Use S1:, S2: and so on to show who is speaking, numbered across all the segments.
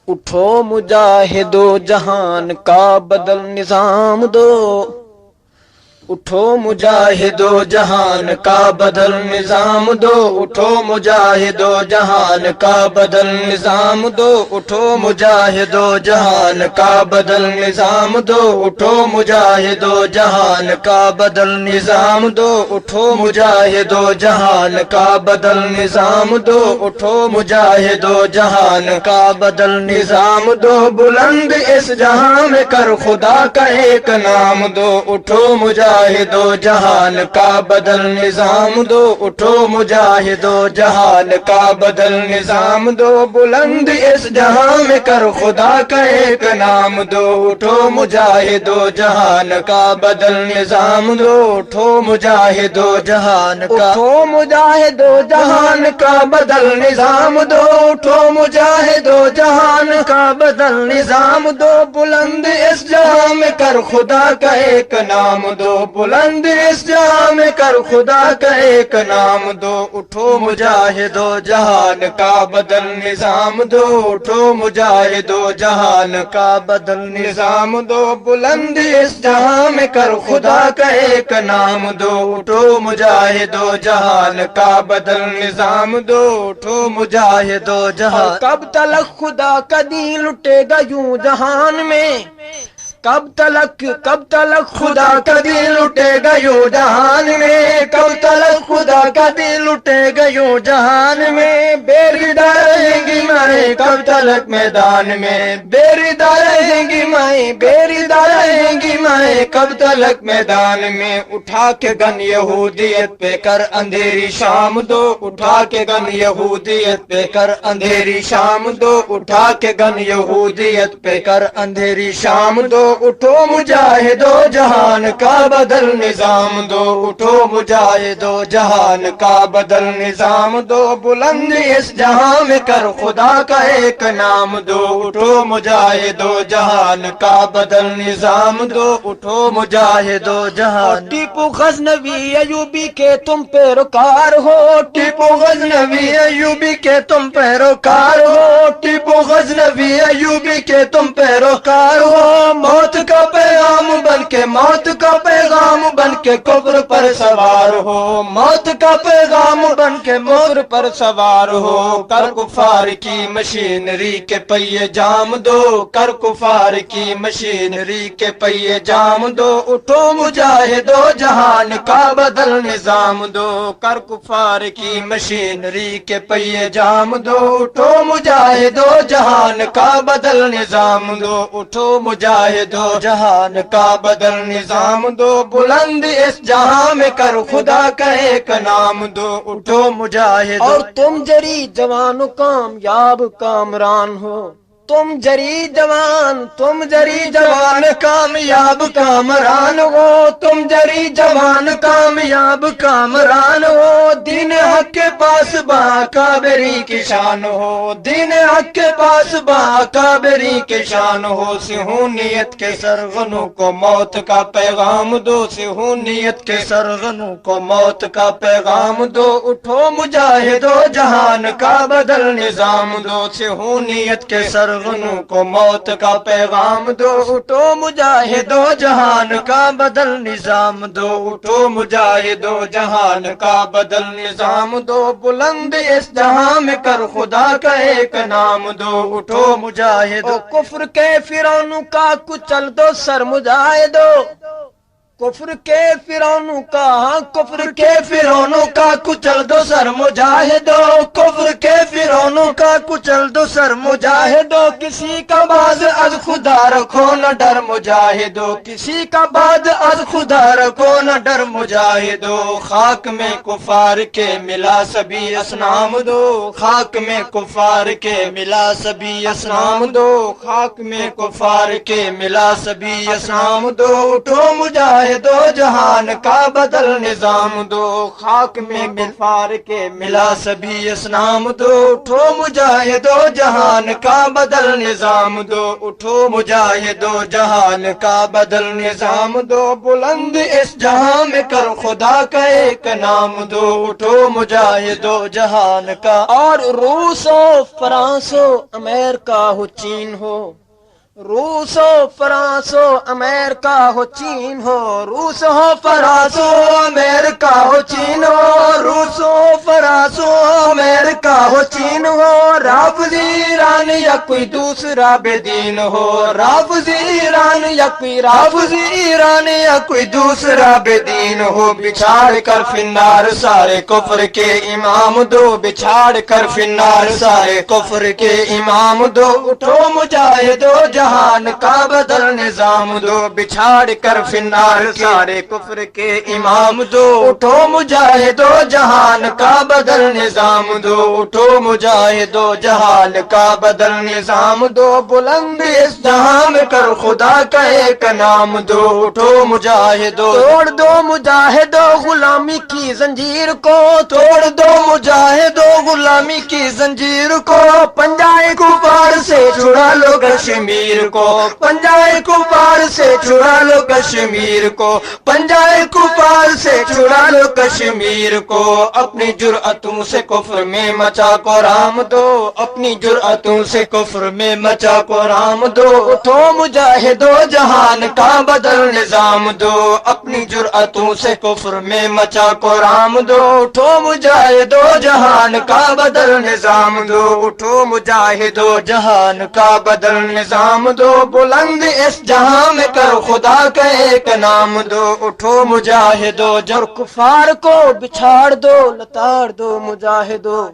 S1: اٹھو مجاہدو جہان کا بدل نظام دو، اٹھو مجاہدو جہان کا بدل نظام دو، اٹھو مجاہدو جہان کا بدل نظام دو، اٹھو مجاہدو جہان کا بدل نظام دو، اٹھو مجاہدو جہان کا بدل نظام دو، اٹھو مجاہدو جہان کا بدل نظام دو، اٹھو مجاہدو جہان کا بدل نظام دو، بلند اس جہاں میں کر خدا کا ایک نام دو، اٹھو مجاہدو جہان کا بدل نظام دو، اٹھو مجاہدو جہان کا بدل نظام دو، بلند اس جہاں میں کر خدا کا ایک نام دو، اٹھو مجاہدو جہان کا بدل نظام دو، اٹھو مجاہدو جہان کا، اٹھو مجاہدو جہان کا بدل نظام دو، اٹھو مجاہدو جہان کا بدل نظام دو، بلند اس جہاں میں کر خدا کا ایک نام دو، بلند اس جہاں میں کر خدا کا ایک نام دو، اٹھو مجاہدو جہان کا بدل نظام دو، اٹھو مجاہدو جہان کا بدل نظام دو، بلند اس جہاں میں کر خدا کا ایک نام دو، اٹھو مجاہدو جہان کا بدل نظام دو، اٹھو مجاہدو جہان، کب تلک خدا کا دین لٹے گا یوں جہان میں، کب تلک خدا کا دل لٹے گا یوں جہان میں، کب تلک خدا کا دل لٹے گا یوں جہان میں، بیردار رہیں گی مائیں کب تلک میدان میں، بیردار رہیں گی مائیں، بیردار رہیں گی مائیں کب تلک میدان میں، اٹھا کے گن یہودیت پہ کر اندھیری شام دو، اٹھا کے گن یہودیت پہ کر اندھیری شام دو، اٹھا کے گن یہودیت پہ کر اندھیری شام دو، اٹھو مجاہدو جہان کا بدل نظام دو، اٹھو مجاہدو جہان کا بدل نظام دو، بلند اس جہاں میں کر خدا کا ایک نام دو، اٹھو مجاہدو جہان کا بدل نظام دو، اٹھو مجاہدو جہان، ٹیپو غزنوی ایوبی کے تم پیروکار ہو، ٹیپو غزنوی ایوبی کے تم پیروکار ہو، ٹیپو غزنوی ایوبی کے تم پیروکار ہو، موت کا پیغام بن کے، موت کا پیغام بن کے کفر پر سوار ہو، موت کا پیغام بن کے کفر پر سوار ہو، کر کفار کی مشینری کے پہیے جام دو، کر کفار کی مشینری کے پہیے جام دو، اٹھو مجاہدو جہان کا بدل نظام دو، کر کفار کی مشینری کے پہیے جام دو، اٹھو مجاہدو جہان کا بدل نظام دو، اٹھو مجاہدو جہان کا بدل نظام دو، بلند اس جہاں میں کر خدا کا ایک نام دو، اٹھو مجاہدو، اور تم جری جوان و کامیاب کامران ہو، تم جری جوان کامیاب کامران ہو، تم جری جوان کامیاب کامران ہو، دین حق کے پاس باکابری کی شان ہو، دین حق کے پاس باکابری کی شان ہو، صہیونیت کے سرغنوں کو موت کا پیغام دو، صہیونیت کے سرغنوں کو موت کا پیغام دو، اٹھو مجاہدو جہان کا بدل نظام دو، صہیونیت کے سرغنوں کو موت کا پیغام دو، اٹھو مجاہدو جہان کا بدل نظام دو، اٹھو مجاہدو جہان کا بدل نظام دو، بلند اس جہاں میں کر خدا کا ایک نام دو، اٹھو مجاہدو، کفر کے فرعونوں کا کچل دو سر مجاہدو، کفر کے فرعونوں کا کچل دو سر مجاہدو، کفر کے فرعونوں کا کچل دو سر مجاہدو، کسی کا باز از خدا رکھو نہ ڈر مجاہدو، کسی کا باز از خدا رکھو نہ ڈر مجاہدو، خاک میں کفار کے ملا سبھی اسنام دو، خاک میں کفار کے ملا سبھی اسنام دو، خاک میں کفار کے ملا سبھی اسنام دو، اٹھو مجاہد مجاہدو جہان کا بدل نظام دو، خاک میں ملفار کے ملا سبھی اسلام دو، اٹھو مجاہدو جہان کا بدل نظام دو، اٹھو مجاہدو جہان کا بدل نظام دو، بلند اس جہاں میں کر خدا کا ایک نام دو، اٹھو مجاہدو جہان کا۔ اور روس ہو فرانس ہو امریکہ ہو چین ہو، روس ہو فرانس ہو امریکہ ہو چین ہو، روس ہو فرانس ہو امریکہ ہو چین ہو، روس ہو فرانس ہو امریکہ ہو چین ہو، رافضی ایران یا کوئی دوسرا بے دین ہو، رافضی ایران یا کوئی رافضی ایران یا کوئی دوسرا بے دین ہو، بچھاڑ کر فنار سارے کفر کے امام دو، بچھاڑ کر فنار سارے کفر کے امام دو، اٹھو مجاہدو جہان کا بدل نظام دو، بچھاڑ کر فنار سارے کفر کے امام دو، اٹھو مجاہدو جہان کا بدل نظام دو، اٹھو مجاہدو جہان کا بدل نظام دو، بلند اس جہاں میں کر خدا کا ایک نام دو، اٹھو مجاہدو، توڑ دو مجاہدو غلامی کی زنجیر کو، توڑ دو مجاہدو غلامی کی زنجیر کو، پنجائے کفار سے چھڑا لو کشمیر کو، پنجائے کفار سے چھڑا لو کشمیر کو، پنجائے کفار سے چھڑا لو کشمیر کو، اپنی جرأتوں سے کفر میں مچا کو رام دو، اپنی جرأتوں سے کفر میں مچا کو رام دو، اٹھو مجاہدو جہان کا بدل نظام دو، اپنی جرأتوں سے کفر میں مچا کو رام دو، اٹھو مجاہدو جہان کا بدل نظام دو، اٹھو مجاہدو جہان کا بدل نظام دو، بلند اس جہاں میں کر خدا کا ایک نام دو، اٹھو مجاہدو جر کفار کو بچھاڑ دو لتاڑ دو مجاہدو،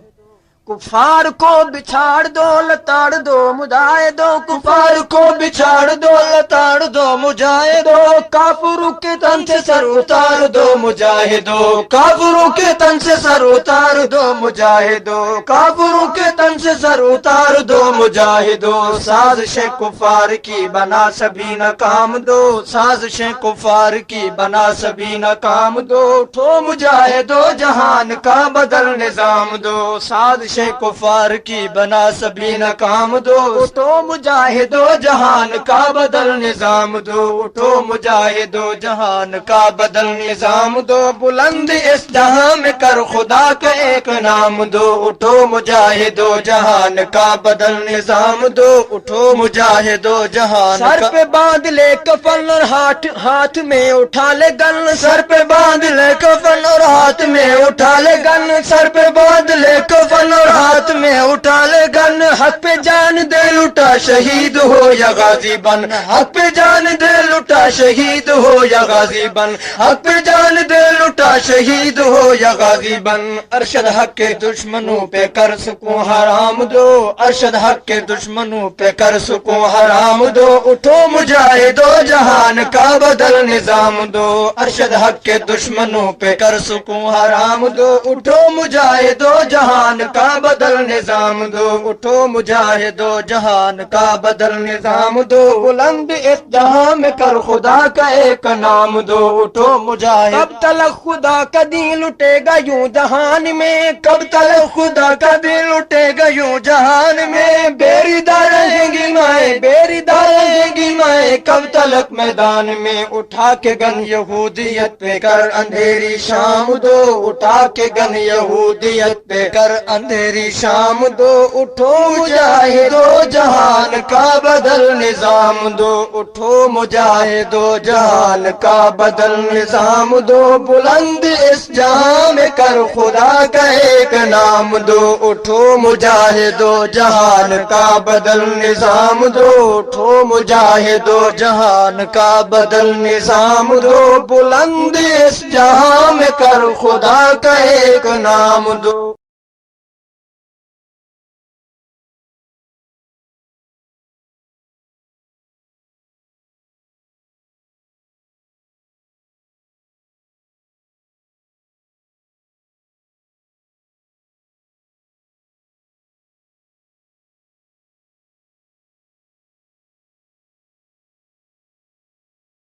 S1: کفار کو بچھاڑ دو لتاڑ دو مجاہدو، کفار کو بچھاڑ دو لتاڑ دو مجاہدو، کافروں کے تن سے سر اتار دو مجاہدو، کافروں کے تن سے سر اتار دو مجاہدو، کافروں کے تن سے سر اتار دو مجاہدو، سازشیں کفار کی بنا سبھی ناکام دو، سازشیں کفار کی بنا سبھی ناکام دو، اٹھو مجاہدو جہان کا بدل نظام دو، سازشیں کفار کی بنا سبھی ناکام دو، اٹھو مجاہدو جہان کا بدل نظام دو، اٹھو مجاہدو جہان کا بدل نظام دو، بلند اس جہاں میں کر خدا کا ایک نام دو، اٹھو مجاہدو جہان کا بدل نظام دو، اٹھو مجاہدو جہان کا۔ سر پہ باندھ لے کفن اور ہاتھ میں اٹھا لے گن، سر پہ باندھ لے کفن اور ہاتھ میں اٹھا لے گن، سر پہ باندھ لے کفن اور ہاتھ میں اٹھا لے گن، حق پہ جان دے لٹا شہید ہو یا غازی بن، حق پہ جان دے لٹا شہید ہو یا غازی بن، حق پہ جان دے لٹا شہید ہو یا غازی بن، ارشد حق کے دشمنوں پہ کر سکوں حرام دو، ارشد حق کے دشمنوں پہ کر سکوں حرام دو، اٹھو مجاہدو جہان کا بدل نظام دو، ارشد حق کے دشمنوں پہ کر سکوں حرام دو، اٹھو مجاہدو جہان کا بدل نظام دو، اٹھو مجاہدو جہان کا بدل نظام دو، بلند اس جہاں میں کر خدا کا ایک نام دو، اٹھو مجاہد۔ کب تلک خدا کا دین لٹے گا یوں جہان میں، کب تلک خدا کا دین لٹے گا یوں جہان میں، بیریدار رہیں گی مائیں بیریدار رہیں گی مائیں، کب تلک میدان میں اٹھا کے گن یہودیت پہ کر اندھیری شام دو، اٹھا کے گن یہودیت پہ کر اندھیری شام دو، اٹھو مجاہدو جہان کا بدل نظام دو، اٹھو مجاہدو جہان کا بدل نظام دو، بلند اس جہاں میں کر خدا کا ایک نام دو، اٹھو مجاہدو جہان کا بدل نظام دو، اٹھو مجاہدو جہان کا بدل نظام دو، بلند اس جہاں میں کر خدا کا ایک نام دو۔